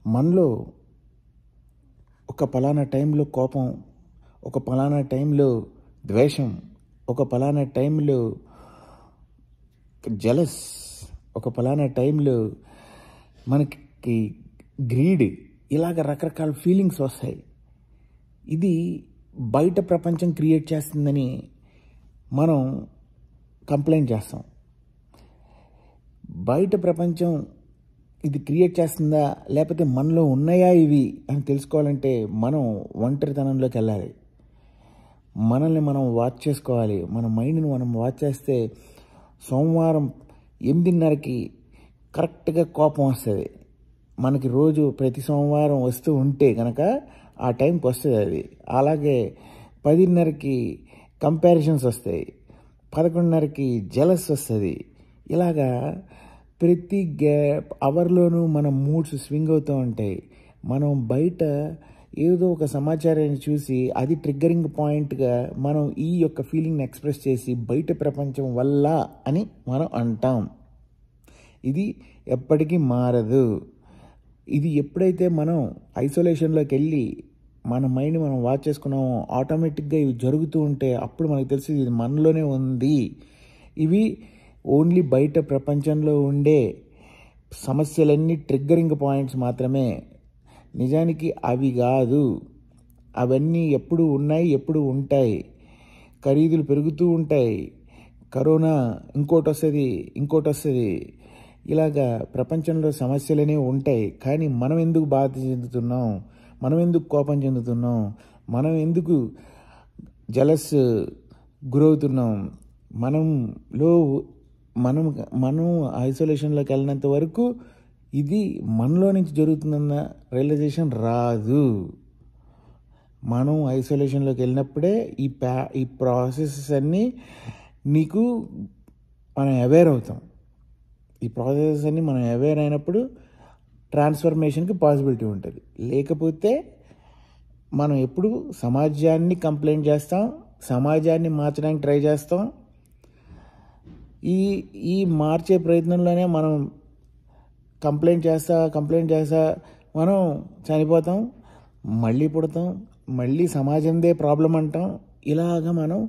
మనలో ఒక పలానా టైంలో కోపం, ఒక పలానా టైంలో ద్వేషం, ఒక పలానా టైంలో జలస్, ఒక పలానా టైంలో మనకి గ్రీడ్, ఇలాగ రకరకాల ఫీలింగ్స్ వస్తాయి. ఇది బయట ప్రపంచం క్రియేట్ చేస్తుందని మనం కంప్లైంట్ చేస్తాం. బయట ప్రపంచం ఇది క్రియేట్ చేస్తుందా లేకపోతే మనలో ఉన్నాయా ఇవి అని తెలుసుకోవాలంటే మనం ఒంటరితనంలోకి వెళ్ళాలి. మనల్ని మనం వాచ్ చేసుకోవాలి. మన మైండ్ని మనం వాచ్ చేస్తే సోమవారం 8:30కి కరెక్ట్గా కోపం వస్తుంది మనకి. రోజు ప్రతి సోమవారం వస్తూ ఉంటే కనుక ఆ టైంకి వస్తుంది అది. అలాగే 10:30కి కంపారిజన్స్ వస్తాయి, 11:30కి జలస్ వస్తుంది. ఇలాగా ప్రతి అవర్లోనూ మన మూడ్స్ స్వింగ్ అవుతూ ఉంటాయి. మనం బయట ఏదో ఒక సమాచారాన్ని చూసి అది ట్రిగ్గరింగ్ పాయింట్గా మనం ఈ యొక్క ఫీలింగ్ని ఎక్స్ప్రెస్ చేసి బయట ప్రపంచం వల్ల అని మనం అంటాం. ఇది ఎప్పటికీ మారదు. ఇది ఎప్పుడైతే మనం ఐసోలేషన్లోకి వెళ్ళి మన మైండ్ మనం వాచ్ చేసుకున్నామో ఆటోమేటిక్గా ఇవి జరుగుతూ ఉంటే అప్పుడు మనకు తెలిసి ఇది మనలోనే ఉంది. ఇవి ఓన్లీ బయట ప్రపంచంలో ఉండే సమస్యలన్నీ ట్రిగ్గరింగ్ పాయింట్స్ మాత్రమే. నిజానికి అవి కాదు. అవన్నీ ఎప్పుడు ఉన్నాయి, ఎప్పుడు ఉంటాయి. ఖరీదులు పెరుగుతూ ఉంటాయి. కరోనా ఇంకోటి వస్తుంది. ఇలాగా ప్రపంచంలో సమస్యలనే ఉంటాయి. కానీ మనం ఎందుకు బాధ చెందుతున్నాం, మనం ఎందుకు కోపం చెందుతున్నాం, మనం ఎందుకు జలస్ గురవుతున్నాం? మనం ఐసోలేషన్లోకి వెళ్ళినంత వరకు ఇది మనలో నుంచి జరుగుతుందన్న రియలైజేషన్ రాదు. మనం ఐసోలేషన్లోకి వెళ్ళినప్పుడే ఈ ప్రాసెసెస్ అన్నీ మనం అవేర్ అవుతాం. ఈ ప్రాసెసెస్ అన్నీ మనం అవేర్ అయినప్పుడు ట్రాన్స్ఫర్మేషన్కి పాసిబిలిటీ ఉంటుంది. లేకపోతే మనం ఎప్పుడు సమాజాన్ని కంప్లైంట్ చేస్తాం, సమాజాన్ని మార్చడానికి ట్రై చేస్తాం. ఈ మార్చే ప్రయత్నంలోనే మనం కంప్లైంట్ చేస్తా మనం చనిపోతాం, మళ్ళీ పుడతాం, మళ్ళీ సమాజందే ప్రాబ్లం అంటాం. ఇలాగ మనం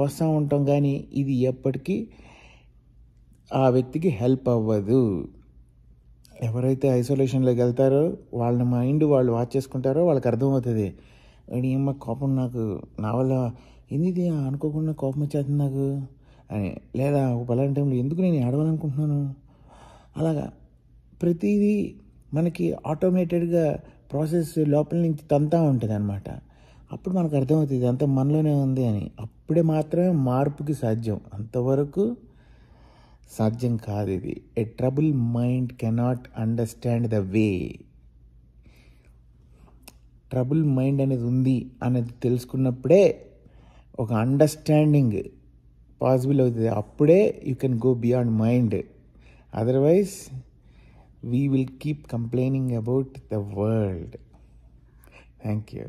వస్తూ ఉంటాం. కానీ ఇది ఎప్పటికీ ఆ వ్యక్తికి హెల్ప్ అవ్వదు. ఎవరైతే ఐసోలేషన్లోకి వెళ్తారో వాళ్ళ మైండ్ వాళ్ళు వాచ్ చేసుకుంటారో వాళ్ళకి అర్థమవుతుంది, ఏమో కోపం నా వల్ల ఎందుకు అనుకోకుండా కోపం వచ్చేస్తుంది నాకు అని, లేదా ఒక పలానా టైంలో ఎందుకు నేను ఏడవాలనుకుంటున్నాను. అలాగా ప్రతిదీ మనకి ఆటోమేటెడ్గా ప్రాసెస్ లోపల నుంచి తంతా ఉంటుంది అన్నమాట. అప్పుడు మనకు అర్థమవుతుంది అంత మనలోనే ఉంది అని. అప్పుడే మాత్రమే మార్పుకి సాధ్యం. అంతవరకు సాధ్యం కాదు ఇది. A trouble mind cannot understand the way. Trouble mind అనేది ఉంది అనేది తెలుసుకున్నప్పుడే ఒక అండర్స్టాండింగ్ పాసిబుల్ అవుతుంది. అప్పుడే you can go beyond mind. Otherwise we will keep complaining about the world. Thank you.